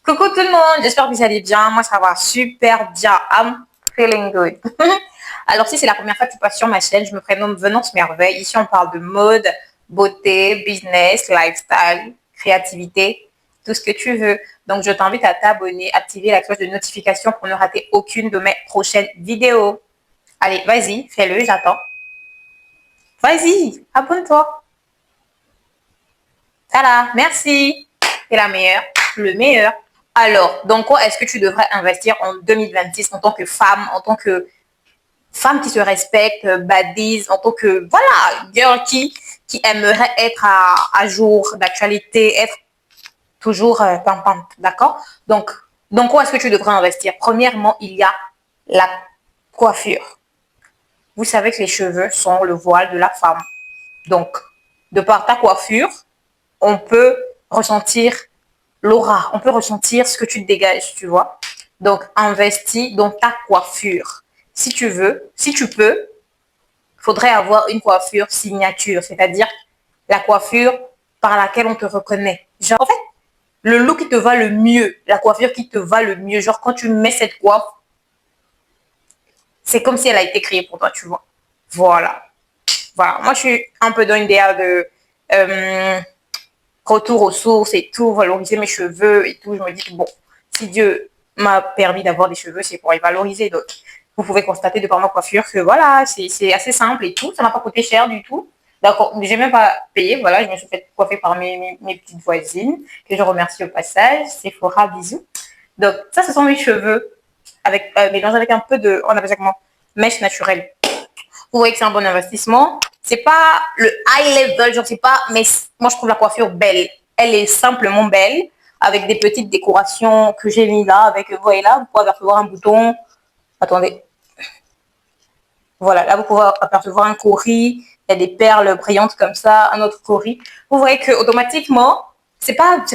Coucou tout le monde, j'espère que vous allez bien. Moi, ça va super bien. I'm feeling good. Alors, si c'est la première fois que tu passes sur ma chaîne, je me prénomme Venance Merveille. Ici, on parle de mode, beauté, business, lifestyle, créativité, tout ce que tu veux. Donc, je t'invite à t'abonner, activer la cloche de notification pour ne rater aucune de mes prochaines vidéos. Allez, vas-y, fais-le, j'attends. Vas-y, abonne-toi. Voilà, merci. T'es la meilleure, le meilleur. Alors, dans quoi est-ce que tu devrais investir en 2026 en tant que femme, en tant que femme qui se respecte, badise, en tant que, voilà, girl qui aimerait être à jour d'actualité, être toujours pimpante, d'accord? Donc, dans quoi est-ce que tu devrais investir? Premièrement, il y a la coiffure. Vous savez que les cheveux sont le voile de la femme. Donc, de par ta coiffure, on peut ressentir l'aura, on peut ressentir ce que tu dégages, tu vois. Donc, investis dans ta coiffure. Si tu veux, si tu peux, il faudrait avoir une coiffure signature, c'est-à-dire la coiffure par laquelle on te reconnaît. Genre, en fait, le look qui te va le mieux, la coiffure qui te va le mieux. Genre, quand tu mets cette coiffe, c'est comme si elle a été créée pour toi, tu vois. Voilà. Voilà. Moi, je suis un peu dans une idée de retour aux sources et tout, valoriser mes cheveux et tout. Je me dis que bon, si Dieu m'a permis d'avoir des cheveux, c'est pour les valoriser. Donc, vous pouvez constater de par ma coiffure que voilà, c'est assez simple et tout. Ça m'a pas coûté cher du tout. D'accord, j'ai même pas payé. Voilà, je me suis fait coiffer par mes petites voisines, que je remercie au passage. Sephora, bisous. Donc, ça, ce sont mes cheveux avec mélange avec un peu de, on appelle ça comment, mèche naturelle. Vous voyez que c'est un bon investissement. C'est pas le high level, je sais pas, mais moi je trouve la coiffure belle. Elle est simplement belle, avec des petites décorations que j'ai mis là, avec, vous voyez là, vous pouvez apercevoir un bouton. Attendez. Voilà, là vous pouvez apercevoir un cori, il y a des perles brillantes comme ça, un autre cori. Vous voyez que automatiquement, c'est pas,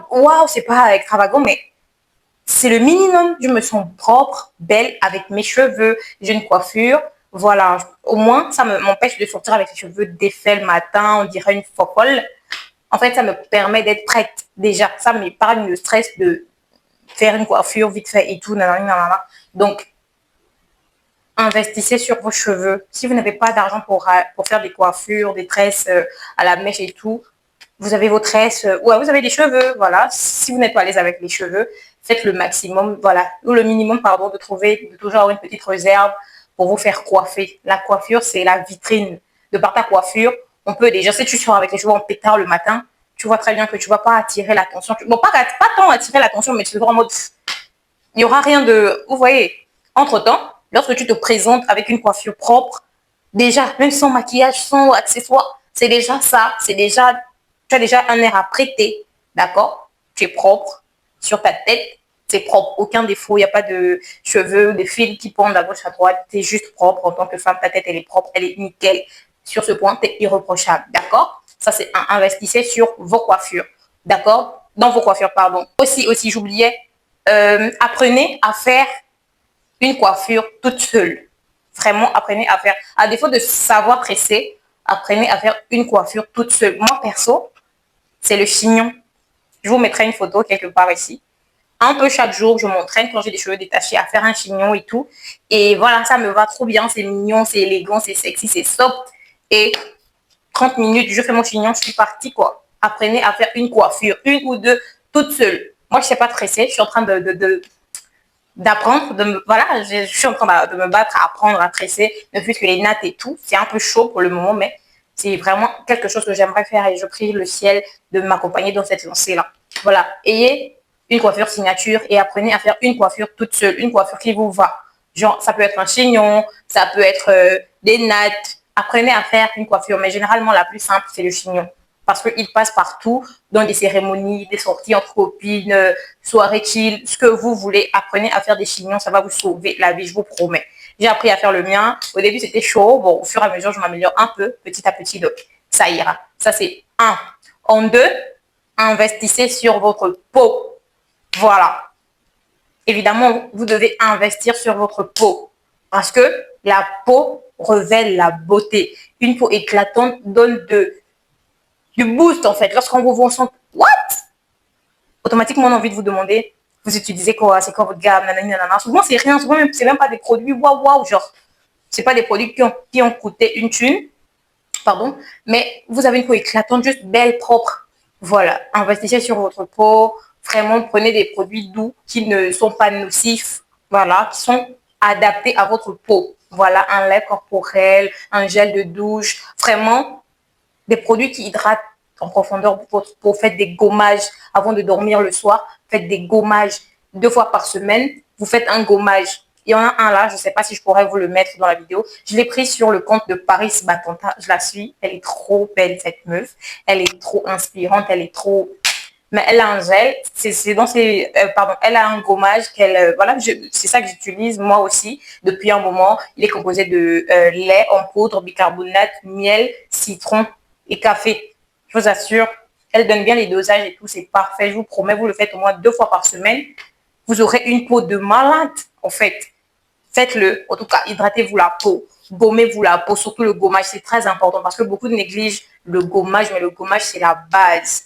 waouh, c'est pas extravagant, mais c'est le minimum. Je me sens propre, belle avec mes cheveux, j'ai une coiffure. Voilà, au moins, ça m'empêche de sortir avec les cheveux défaits le matin, on dirait une folle. En fait, ça me permet d'être prête déjà. Ça m'épargne le stress de faire une coiffure vite fait et tout. Nanana, nanana. Donc, investissez sur vos cheveux. Si vous n'avez pas d'argent pour faire des coiffures, des tresses à la mèche et tout, vous avez vos tresses, ouais, vous avez des cheveux, voilà. Si vous n'êtes pas à l'aise avec les cheveux, faites le maximum, voilà, ou le minimum, pardon, de toujours avoir une petite réserve pour vous faire coiffer. La coiffure, c'est la vitrine. De par ta coiffure, on peut déjà, si tu sors avec les cheveux en pétard le matin, tu vois très bien que tu vas pas attirer l'attention. Bon, pas tant attirer l'attention, mais tu vas en mode, il n'y aura rien de, vous voyez. Entre-temps, lorsque tu te présentes avec une coiffure propre, déjà, même sans maquillage, sans accessoires, c'est déjà ça, tu as déjà un air à prêter, d'accord? Tu es propre sur ta tête, c'est propre, aucun défaut, il n'y a pas de cheveux, de fils qui pendent à gauche, à droite, tu es juste propre en tant que femme, ta tête, elle est propre, elle est nickel. Sur ce point, tu es irréprochable, d'accord? Ça, c'est un, investissez sur vos coiffures, d'accord? Dans vos coiffures, pardon. Aussi, j'oubliais, apprenez à faire une coiffure toute seule. Vraiment, apprenez à faire, à défaut de savoir tresser, apprenez à faire une coiffure toute seule. Moi, perso, c'est le chignon. Je vous mettrai une photo quelque part ici. Un peu chaque jour, je m'entraîne quand j'ai des cheveux détachés à faire un chignon et tout. Et voilà, ça me va trop bien. C'est mignon, c'est élégant, c'est sexy, c'est soft. Et 30 minutes, je fais mon chignon, je suis partie, quoi. Apprenez à faire une coiffure, une ou deux, toute seule. Moi, je sais pas tresser. Je suis en train d'apprendre, voilà, je suis en train de me battre à apprendre à tresser, ne plus que les nattes et tout. C'est un peu chaud pour le moment, mais c'est vraiment quelque chose que j'aimerais faire et je prie le ciel de m'accompagner dans cette lancée-là. Voilà, ayez une coiffure signature et apprenez à faire une coiffure toute seule, une coiffure qui vous va. Genre, ça peut être un chignon, ça peut être des nattes. Apprenez à faire une coiffure, mais généralement, la plus simple, c'est le chignon parce qu'il passe partout, dans des cérémonies, des sorties entre copines, soirées chill, ce que vous voulez. Apprenez à faire des chignons, ça va vous sauver la vie, je vous promets. J'ai appris à faire le mien. Au début, c'était chaud. Bon, au fur et à mesure, je m'améliore un peu, petit à petit, donc ça ira. Ça, c'est un. En deux, investissez sur votre peau. Voilà. Évidemment, vous devez investir sur votre peau parce que la peau révèle la beauté. Une peau éclatante donne du boost en fait. Lorsqu'on vous voit, on sent what? Automatiquement, on a envie de vous demander vous utilisez quoi, c'est quoi votre gamme, nanani, nanana. Souvent, c'est rien, souvent, c'est même pas des produits waouh, waouh, genre, c'est pas des produits qui ont coûté une thune, pardon, mais vous avez une peau éclatante, juste belle, propre. Voilà, investissez sur votre peau, vraiment prenez des produits doux qui ne sont pas nocifs, voilà, qui sont adaptés à votre peau. Voilà, un lait corporel, un gel de douche, vraiment des produits qui hydratent en profondeur votre peau. Faites des gommages avant de dormir le soir. Faites des gommages 2 fois par semaine. Vous faites un gommage. Il y en a un là, je ne sais pas si je pourrais vous le mettre dans la vidéo. Je l'ai pris sur le compte de Paris Batanta. Je la suis. Elle est trop belle, cette meuf. Elle est trop inspirante. Elle est trop... Mais elle a un gel, elle a un gommage voilà, c'est ça que j'utilise moi aussi depuis un moment. Il est composé de lait en poudre, bicarbonate, miel, citron et café. Je vous assure, elle donne bien les dosages et tout, c'est parfait. Je vous promets, vous le faites au moins 2 fois par semaine. Vous aurez une peau de malade, en fait. Faites-le. En tout cas, hydratez-vous la peau. Gommez-vous la peau, surtout le gommage, c'est très important parce que beaucoup négligent le gommage, mais le gommage, c'est la base.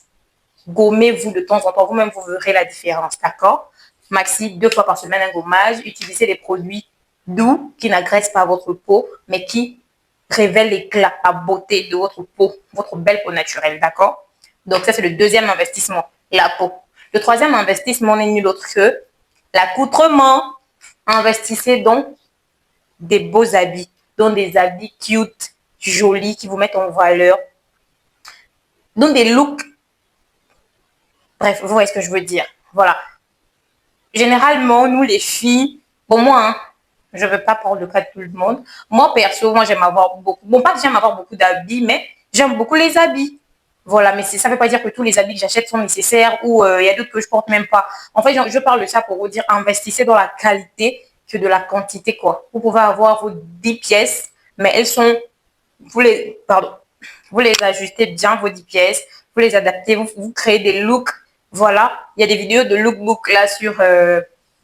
Gommez-vous de temps en temps, vous-même, vous verrez la différence, d'accord? Maxi, 2 fois par semaine, un gommage. Utilisez des produits doux qui n'agressent pas votre peau, mais qui révèlent l'éclat, la beauté de votre peau, votre belle peau naturelle, d'accord? Donc ça, c'est le deuxième investissement, la peau. Le troisième investissement n'est nul autre que l'accoutrement. Investissez dans des beaux habits, dans des habits cute, jolis, qui vous mettent en valeur, dans des looks. Bref, vous voyez ce que je veux dire. Voilà. Généralement, nous les filles, bon moi, hein, je ne veux pas parler le cas de tout le monde. Moi, perso, moi j'aime avoir beaucoup, bon pas que j'aime avoir beaucoup d'habits, mais j'aime beaucoup les habits. Voilà, mais ça ne veut pas dire que tous les habits que j'achète sont nécessaires ou il y a d'autres que je porte même pas. En fait, je parle de ça pour vous dire, investissez dans la qualité que de la quantité, quoi. Vous pouvez avoir vos 10 pièces, mais elles sont, vous les ajustez bien, vos 10 pièces, vous les adaptez, vous créez des looks. Voilà, il y a des vidéos de lookbook là sur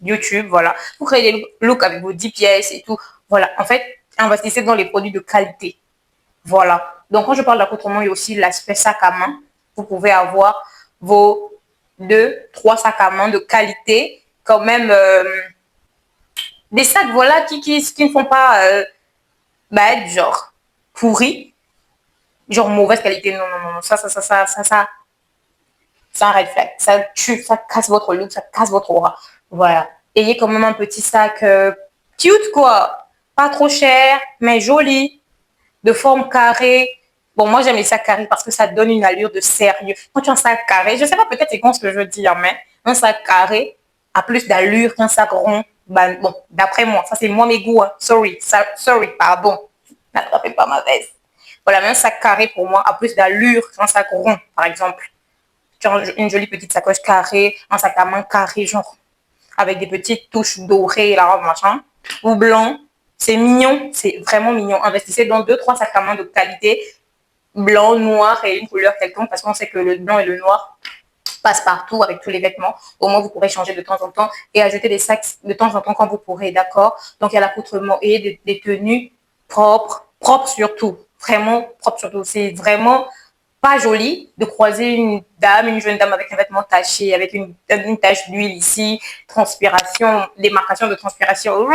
YouTube, voilà. Vous créez des looks avec vos 10 pièces et tout. Voilà, en fait, investissez dans les produits de qualité. Voilà. Donc, quand je parle d'accoutrement, il y a aussi l'aspect sac à main. Vous pouvez avoir vos 2, 3 sacs à main de qualité, quand même des sacs, voilà, qui ne font pas être genre pourris, genre mauvaise qualité. Non, non, non, c'est un red flag. Ça tue, ça casse votre look, ça casse votre aura. Voilà. Ayez quand même un petit sac cute, quoi. Pas trop cher, mais joli, de forme carrée. Bon, moi, j'aime les sacs carrés parce que ça donne une allure de sérieux. Quand tu as un sac carré, je sais pas, peut-être c'est con ce que je veux dire, mais un sac carré a plus d'allure qu'un sac rond. Ben, bon, d'après moi, ça c'est moi mes goûts. Hein. Sorry, pardon. N'attrapez pas ma veste. Voilà, mais un sac carré pour moi a plus d'allure qu'un sac rond, par exemple. Genre une jolie petite sacoche carrée, un sac à main carré, genre avec des petites touches dorées, là, machin, ou blanc. C'est mignon, c'est vraiment mignon. Investissez dans 2, 3 sacs à main de qualité, blanc, noir et une couleur quelconque, parce qu'on sait que le blanc et le noir passent partout avec tous les vêtements. Au moins, vous pourrez changer de temps en temps et ajouter des sacs de temps en temps quand vous pourrez, d'accord? Donc, il y a l'accoutrement et des tenues propres, propres surtout, vraiment propres surtout. C'est vraiment pas joli de croiser une jeune dame avec un vêtement taché, avec une tache d'huile ici, transpiration, démarcation de transpiration.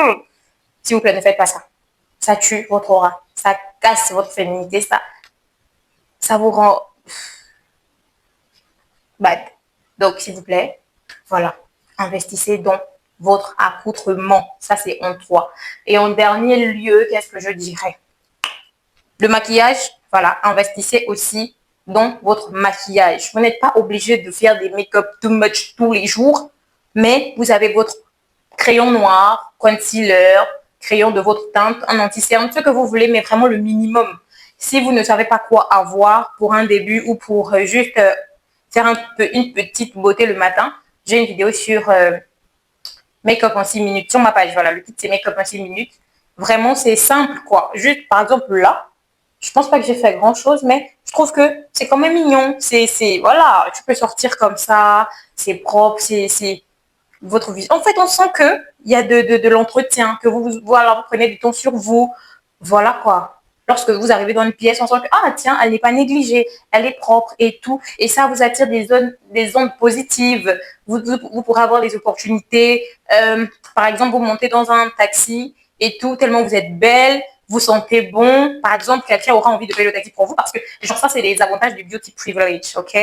S'il vous plaît, ne faites pas ça. Ça tue votre aura, ça casse votre féminité, ça vous rend bad. Donc, s'il vous plaît, voilà, investissez dans votre accoutrement. Ça, c'est en 3. Et en dernier lieu, qu'est-ce que je dirais? Le maquillage, voilà, investissez aussi dans votre maquillage. Vous n'êtes pas obligé de faire des make-up too much tous les jours, mais vous avez votre crayon noir, concealer, crayon de votre teinte, un anti-cerne, ce que vous voulez, mais vraiment le minimum. Si vous ne savez pas quoi avoir pour un début ou pour juste faire une petite beauté le matin, j'ai une vidéo sur make-up en 6 minutes sur ma page. Voilà, le titre c'est make-up en 6 minutes. Vraiment, c'est simple, quoi. Juste, par exemple, là, je pense pas que j'ai fait grand chose, mais je trouve que c'est quand même mignon. Voilà, tu peux sortir comme ça, c'est propre, c'est votre vie. En fait, on sent que il y a de l'entretien, que voilà, vous prenez du temps sur vous. Voilà, quoi. Lorsque vous arrivez dans une pièce, on sent que, ah tiens, elle n'est pas négligée, elle est propre et tout. Et ça vous attire des ondes positives. Vous pourrez avoir des opportunités. Par exemple, vous montez dans un taxi et tout, tellement vous êtes belle, vous sentez bon. Par exemple, quelqu'un aura envie de payer le taxi pour vous parce que, genre, ça, c'est les avantages du beauty privilege, ok?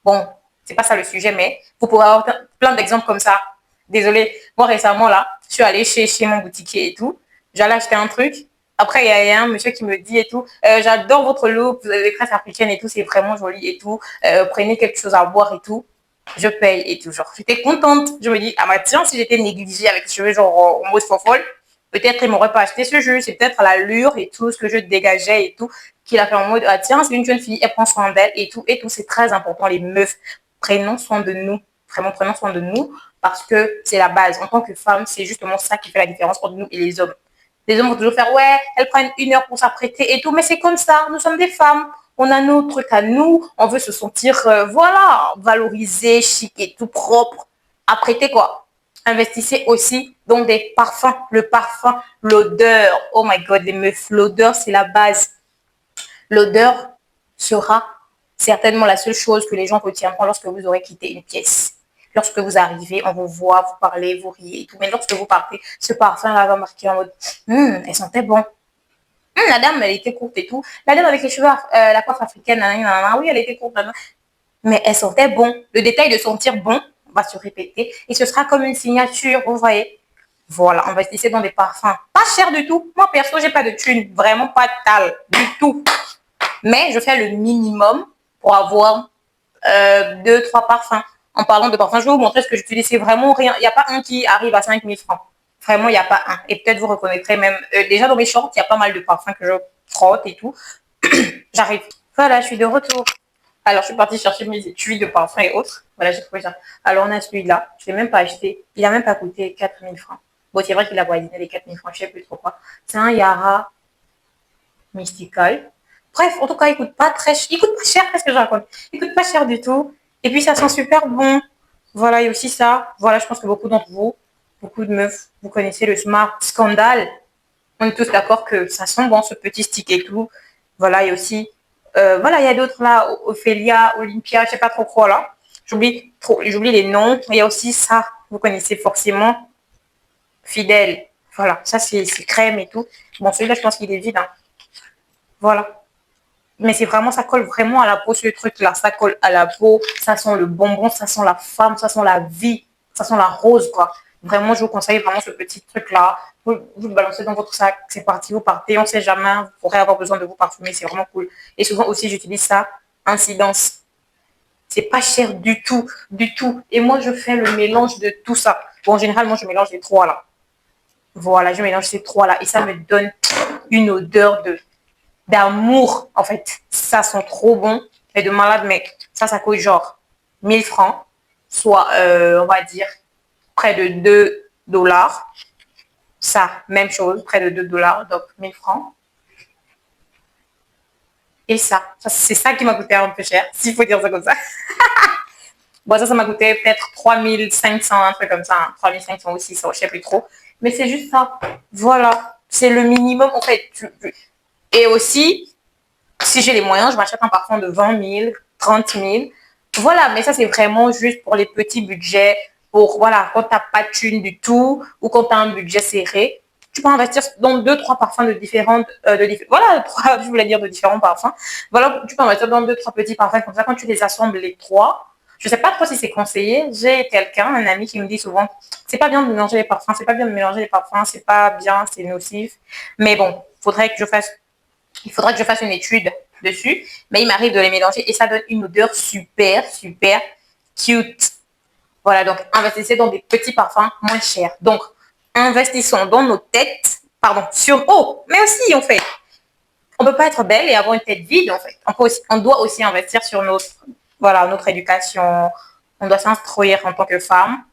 Bon, c'est pas ça le sujet, mais vous pourrez avoir plein d'exemples comme ça. Désolée, moi récemment, là, je suis allée chez mon boutiquier et tout. J'allais acheter un truc. Après, il y a un monsieur qui me dit et tout, j'adore votre look, vous avez des tresses africaines et tout, c'est vraiment joli et tout. Prenez quelque chose à boire et tout. Je paye et tout. Genre, j'étais contente. Je me dis, ah bah tiens, si j'étais négligée avec les cheveux genre en mode fofolle, peut-être il m'aurait pas acheté ce jeu. C'est peut-être l'allure et tout, ce que je dégageais et tout, qu'il a fait en mode, ah tiens, c'est une jeune fille, elle prend soin d'elle et tout. Et tout, c'est très important, les meufs. Prenons soin de nous. Vraiment, prenons soin de nous parce que c'est la base. En tant que femme, c'est justement ça qui fait la différence entre nous et les hommes. Les hommes vont toujours faire, ouais, elles prennent 1 heure pour s'apprêter et tout, mais c'est comme ça, nous sommes des femmes, on a nos trucs à nous, on veut se sentir, voilà, valorisé, chic et tout propre, apprêté quoi. Investissez aussi dans des parfums, le parfum, l'odeur, oh my god, les meufs, l'odeur c'est la base. L'odeur sera certainement la seule chose que les gens retiendront lorsque vous aurez quitté une pièce. Lorsque vous arrivez, on vous voit, vous parlez, vous riez et tout. Mais lorsque vous partez, ce parfum-là va marquer en mode elle sentait bon. La dame, elle était courte et tout. La dame avec les cheveux, la coiffe africaine, oui, elle était courte. Mais elle sentait bon. Le détail de sentir bon va se répéter et ce sera comme une signature, vous voyez. Voilà, investissez dans des parfums. Pas cher du tout. Moi, perso, j'ai pas de thune. Vraiment pas de tal du tout. Mais je fais le minimum pour avoir 2-3 parfums. En parlant de parfums, je vais vous montrer ce que j'utilise. C'est vraiment rien. Il n'y a pas un qui arrive à 5 000 francs. Vraiment, il n'y a pas un. Et peut-être vous reconnaîtrez même. Déjà dans mes shorts, il y a pas mal de parfums que je frotte et tout. J'arrive. Voilà, je suis de retour. Alors, je suis partie chercher mes étuis de parfums et autres. Voilà, j'ai trouvé ça. Alors, on a celui-là. Je ne l'ai même pas acheté. Il n'a même pas coûté 4 000 francs. Bon, c'est vrai qu'il a voisiné les 4 000 francs. Je ne sais plus trop quoi. C'est un Yara Mystical. Bref, en tout cas, il coûte pas très cher. Il coûte pas cher, qu'est-ce que je raconte? Il coûte pas cher du tout. Et puis, ça sent super bon. Voilà, il y a aussi ça. Voilà, je pense que beaucoup d'entre vous, beaucoup de meufs, vous connaissez le Smart Scandal. On est tous d'accord que ça sent bon, ce petit stick et tout. Voilà, il y a aussi, voilà, il y a d'autres là, Ophélia, Olympia, je sais pas trop quoi là. J'oublie les noms. Il y a aussi ça, vous connaissez forcément, Fidèle. Voilà, ça c'est crème et tout. Bon, celui-là, je pense qu'il est vide. Hein. Voilà. Mais c'est vraiment, ça colle vraiment à la peau, ce truc-là. Ça colle à la peau, ça sent le bonbon, ça sent la femme, ça sent la vie, ça sent la rose, quoi. Vraiment, je vous conseille vraiment ce petit truc-là. Vous le balancez dans votre sac, c'est parti, vous partez, on sait jamais, vous pourrez avoir besoin de vous parfumer, c'est vraiment cool. Et souvent aussi, j'utilise ça, incidence. C'est pas cher du tout, du tout. Et moi, je fais le mélange de tout ça. Bon, généralement, je mélange les trois, là. Voilà, je mélange ces trois-là. Et ça me donne une odeur d'amour, en fait. Ça sent trop bon. Et de malade, mec. Ça coûte genre 1000 francs. Soit, on va dire, près de 2 dollars. Ça, même chose, près de 2 dollars, donc 1000 francs. Et ça c'est ça qui m'a coûté un peu cher, s'il faut dire ça comme ça. Bon, ça m'a coûté peut-être 3500, un truc comme ça. Hein. 3500 aussi, ça, je sais plus trop. Mais c'est juste ça. Voilà. C'est le minimum, en fait. Et aussi, si j'ai les moyens, je m'achète un parfum de 20 000, 30 000. Voilà, mais ça, c'est vraiment juste pour les petits budgets. Pour, voilà, quand tu n'as pas de thune du tout ou quand tu as un budget serré, tu peux investir dans 2-3 parfums de différentes... voilà, 3, je voulais dire de différents parfums. Voilà, tu peux investir dans 2-3 petits parfums comme ça. Quand tu les assembles les 3, je ne sais pas trop si c'est conseillé. J'ai quelqu'un, un ami qui me dit souvent, c'est pas bien de mélanger les parfums, c'est pas bien de mélanger les parfums, c'est pas bien, c'est nocif. Mais bon, il faudrait que je fasse une étude dessus, mais il m'arrive de les mélanger et ça donne une odeur super, super cute. Voilà, donc investissez dans des petits parfums moins chers. Donc, investissons dans nos têtes, pardon, mais aussi, en fait, on ne peut pas être belle et avoir une tête vide, en fait. On doit aussi investir sur notre éducation, on doit s'instruire en tant que femme.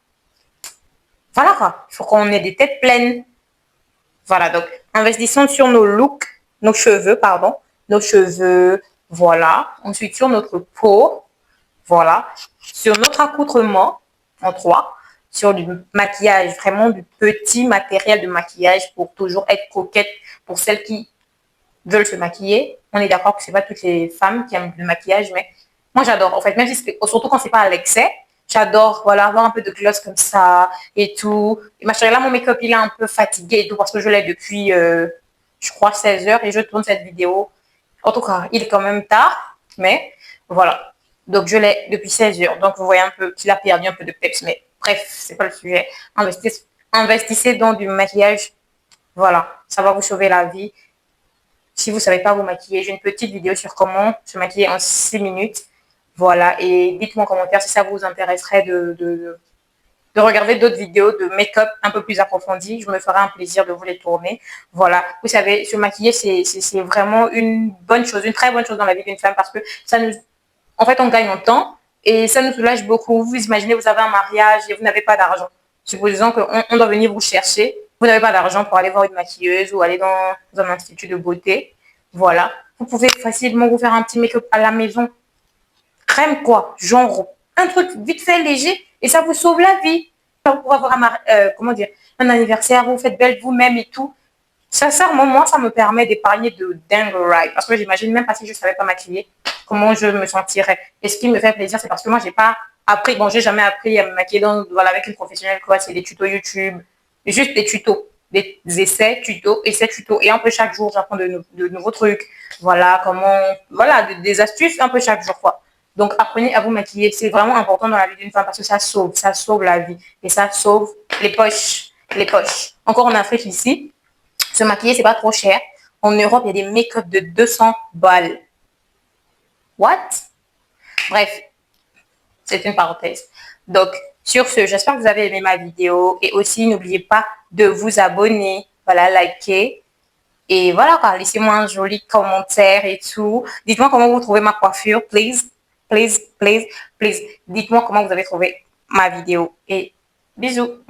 Voilà quoi, il faut qu'on ait des têtes pleines. Voilà, donc, investissons sur nos looks, nos cheveux, voilà. Ensuite, sur notre peau, voilà. Sur notre accoutrement, en 3. Sur du maquillage, vraiment du petit matériel de maquillage pour toujours être coquette, pour celles qui veulent se maquiller. On est d'accord que c'est pas toutes les femmes qui aiment le maquillage, mais moi j'adore. En fait, même si surtout quand c'est pas à l'excès, j'adore, voilà, avoir un peu de gloss comme ça et tout. Et là, mon make-up, il est un peu fatigué et tout parce que je l'ai depuis, je crois, 16 heures et je tourne cette vidéo. En tout cas, il est quand même tard, mais voilà. Donc, je l'ai depuis 16 heures. Donc, vous voyez un peu qu'il a perdu un peu de peps. Mais bref, c'est pas le sujet. Investissez dans du maquillage. Voilà, ça va vous sauver la vie. Si vous ne savez pas vous maquiller, j'ai une petite vidéo sur comment se maquiller en 6 minutes. Voilà, et dites-moi en commentaire si ça vous intéresserait de regarder d'autres vidéos de make-up un peu plus approfondies. Je me ferai un plaisir de vous les tourner. Voilà, vous savez, se maquiller, c'est vraiment une bonne chose, une très bonne chose dans la vie d'une femme parce que ça nous... En fait, on gagne en temps et ça nous soulage beaucoup. Vous imaginez, vous avez un mariage et vous n'avez pas d'argent. Supposons qu'on doit venir vous chercher. Vous n'avez pas d'argent pour aller voir une maquilleuse ou aller dans un institut de beauté. Voilà. Vous pouvez facilement vous faire un petit make-up à la maison. Crème quoi, genre un truc vite fait léger et ça vous sauve la vie. Pour avoir comment dire, un anniversaire, vous faites belle vous-même et tout. Sincèrement, moi, ça me permet d'épargner de dingue ride. Parce que j'imagine même pas si je savais pas maquiller, comment je me sentirais. Et ce qui me fait plaisir, c'est parce que moi, j'ai pas appris, bon, j'ai jamais appris à me maquiller voilà, avec une professionnelle, quoi. C'est des tutos YouTube, juste des tutos, des essais, tutos, essais, tutos. Et un peu chaque jour, j'apprends de nouveaux trucs. Voilà, comment, voilà, des astuces un peu chaque jour, quoi. Donc, apprenez à vous maquiller. C'est vraiment important dans la vie d'une femme parce que ça sauve la vie. Et ça sauve les poches. Les poches. Encore en Afrique, ici, se maquiller, c'est pas trop cher. En Europe, il y a des make-up de 200 balles. What? Bref, c'est une parenthèse. Donc, sur ce, j'espère que vous avez aimé ma vidéo. Et aussi, n'oubliez pas de vous abonner. Voilà, liker. Et voilà, laissez-moi un joli commentaire et tout. Dites-moi comment vous trouvez ma coiffure, please. Please, please, please. Dites-moi comment vous avez trouvé ma vidéo. Et bisous.